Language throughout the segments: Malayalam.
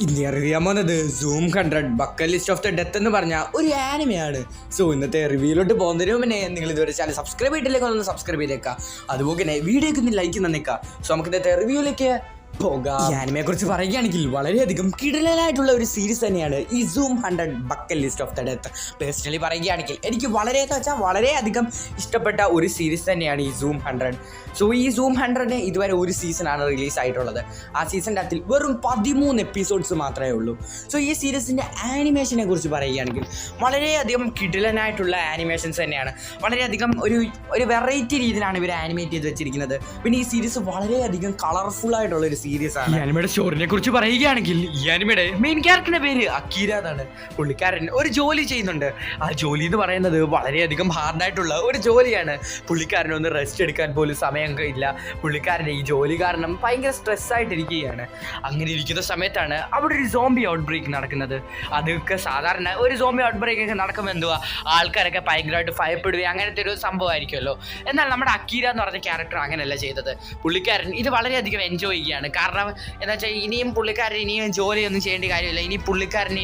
ഇനി അറിയാൻ പോകുന്നത് zoom 100 bucket list of the death എന്ന് പറഞ്ഞ ഒരു ആനിമയാണ്. സോ ഇന്നത്തെ റിവ്യൂലോട്ട് പോകുന്നതിന് മുന്നേ നിങ്ങൾ ഇതുവരെ ചാനൽ സബ്സ്ക്രൈബ് ചെയ്തിട്ടില്ലെങ്കിൽ ഒന്ന് സബ്സ്ക്രൈബ് ചെയ്തേക്കാം. അതുപോലെ തന്നെ വീഡിയോക്ക് ഒന്ന് ലൈക്ക് തന്നേക്കാം. സോ നമുക്ക് ഇന്നത്തെ റിവ്യൂയിലേക്ക് പോകാം. ഈ ആനിമയെ കുറിച്ച് പറയുകയാണെങ്കിൽ വളരെയധികം കിടിലനായിട്ടുള്ള ഒരു സീരീസ് തന്നെയാണ് ഈ zoom 100 bucket list of the death. Personally പറയുകയാണെങ്കിൽ എനിക്ക് വളരെയധികം ഇഷ്ടപ്പെട്ട ഒരു സീരീസ് തന്നെയാണ് ഈ സൂം 100. സോ ഈ സൂം 100 ഇതുവരെ ഒരു സീസണാണ് റിലീസ് ആയിട്ടുള്ളത്. ആ സീസണിൻ്റെ അകത്തിൽ വെറും 13 എപ്പിസോഡ്സ് മാത്രമേ ഉള്ളൂ. സോ ഈ സീരീസിൻ്റെ ആനിമേഷനെ കുറിച്ച് പറയുകയാണെങ്കിൽ വളരെയധികം കിടിലനായിട്ടുള്ള ആനിമേഷൻസ് തന്നെയാണ്. വളരെയധികം ഒരു വെറൈറ്റി രീതിയിലാണ് ഇവർ ആനിമേറ്റ് ചെയ്ത് വെച്ചിരിക്കുന്നത്. പിന്നെ ഈ സീരീസ് വളരെയധികം കളർഫുൾ ആയിട്ടുള്ള ഒരു സീരീസ് ആണ്. ഈ ആനിമയുടെ സ്റ്റോറിനെ കുറിച്ച് പറയുകയാണെങ്കിൽ ഈ ആനിമയുടെ മെയിൻ ക്യാരക്ടറിന്റെ പേര് അക്കീര എന്നാണ്. പുള്ളിക്കാരൻ ഒരു ജോലി ചെയ്യുന്നുണ്ട്. ആ ജോലി എന്ന് പറയുന്നത് വളരെയധികം ഹാർഡായിട്ടുള്ള ഒരു ജോലിയാണ്. പുള്ളിക്കാരനൊന്ന് റെസ്റ്റ് എടുക്കാൻ പോലും സമയം ഇല്ല. പുള്ളിക്കാരൻ്റെ ഈ ജോലി കാരണം ഭയങ്കര സ്ട്രെസ്സായിട്ടിരിക്കുകയാണ്. അങ്ങനെ ഇരിക്കുന്ന സമയത്താണ് അവിടെ ഒരു സോംബി ഔട്ട് ബ്രേക്ക് നടക്കുന്നത്. അതൊക്കെ സാധാരണ ഒരു സോംബി ഔട്ട് ബ്രേക്ക് ഒക്കെ നടക്കുമ്പോൾ എന്തുവാ ആൾക്കാരൊക്കെ ഭയങ്കരമായിട്ട് ഭയപ്പെടുകയും അങ്ങനത്തെ ഒരു സംഭവമായിരിക്കുമല്ലോ. എന്നാൽ നമ്മുടെ അക്കീര എന്ന് പറഞ്ഞ ക്യാരക്ടർ അങ്ങനെയല്ല ചെയ്തത്. പുള്ളിക്കാരൻ ഇത് വളരെയധികം എൻജോയ് ചെയ്യുകയാണ്. കാരണം എന്താ വെച്ചാൽ ഇനിയും പുള്ളിക്കാരൻ ജോലിയൊന്നും ചെയ്യേണ്ട കാര്യമില്ല. ഇനി പുള്ളിക്കാരൻ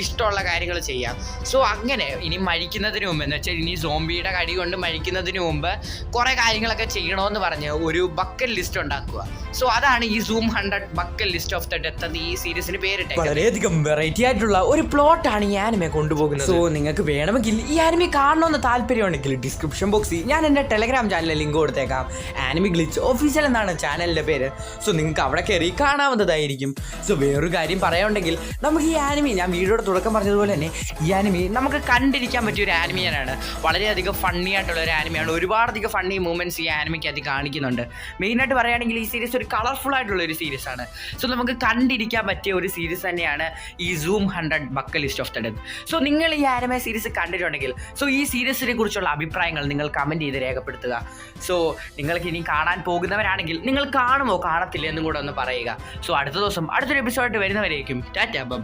ഇഷ്ടമുള്ള കാര്യങ്ങൾ ചെയ്യാം. സോ അങ്ങനെ ഇനി മരിക്കുന്നതിന് മുമ്പ് എന്ന് വെച്ചാൽ ഇനി സോംബിയുടെ കടി കൊണ്ട് മരിക്കുന്നതിന് മുമ്പ് കുറേ കാര്യങ്ങളൊക്കെ ചെയ്യണമെന്ന് പറഞ്ഞ് ഒരു ബക്കറ്റ് ലിസ്റ്റ് ഉണ്ടാക്കുക. സോ അതാണ് ഈ zoom 100 bucket list of the death എന്ന് ഈ സീരീസിന് പേരിട്ട്. വളരെയധികം വെറൈറ്റി ആയിട്ടുള്ള ഒരു പ്ലോട്ടാണ് ഈ ആനിമെ കൊണ്ടുപോകുന്നത്. സോ നിങ്ങൾക്ക് വേണമെങ്കിൽ ഈ ആനിമെ കാണണമെന്ന് താല്പര്യമുണ്ടെങ്കിൽ ഡിസ്ക്രിപ്ഷൻ ബോക്സിൽ ഞാൻ എൻ്റെ ടെലഗ്രാം ചാനലിൽ ലിങ്ക് കൊടുത്തേക്കാം. ആനിമി ഗ്ലിച്ച് ഒഫീഷ്യൽ എന്നാണ് ചാനലിൻ്റെ പേര്. സോ നിങ്ങൾക്ക് അവിടെ കയറി കാണാവുന്നതായിരിക്കും. സോ വേറൊരു കാര്യം പറയാനുണ്ടെങ്കിൽ നമുക്ക് ഈ ആനിമി ഞാൻ വീഡിയോയുടെ തുടക്കം പറഞ്ഞതുപോലെ തന്നെ ഈ ആനിമി നമുക്ക് കണ്ടിരിക്കാൻ പറ്റിയ ഒരു ആനിമയാണ്. വളരെയധികം ഫണ്ണി ആയിട്ടുള്ള ഒരു ആനിമയാണ്. ഒരുപാടധികം ഫണ്ണി മൂവ്മെൻറ്റ്സ് ഈ ആനിമയ്ക്ക് അത് കാണിക്കുന്നുണ്ട്. മെയിനായിട്ട് പറയുകയാണെങ്കിൽ ഈ സീരീസ് ഒരു കളർഫുൾ ആയിട്ടുള്ള ഒരു സീരീസാണ്. സോ നമുക്ക് കണ്ടിരിക്കാൻ പറ്റിയ ഒരു സീരീസ് തന്നെയാണ് ഈ zoom 100 bucket list of the death. So നിങ്ങൾ ഈ ആനിമെ സീരീസ് കണ്ടിട്ടുണ്ടെങ്കിൽ സോ ഈ സീരീസിനെ കുറിച്ചുള്ള അഭിപ്രായങ്ങൾ നിങ്ങൾ കമൻറ്റ് ചെയ്ത് രേഖപ്പെടുത്തുക. സോ നിങ്ങൾക്ക് ഇനി കാണാൻ പോകുന്നവരാണെങ്കിൽ നിങ്ങൾ കാണുമോ കാണത്തില്ല എന്നും കൂടെ ഒന്ന് പറയുക. സോ അടുത്ത ദിവസം അടുത്തൊരു എപ്പിസോഡ് വരുന്നവരേക്കും ടാറ്റാ ബൈ.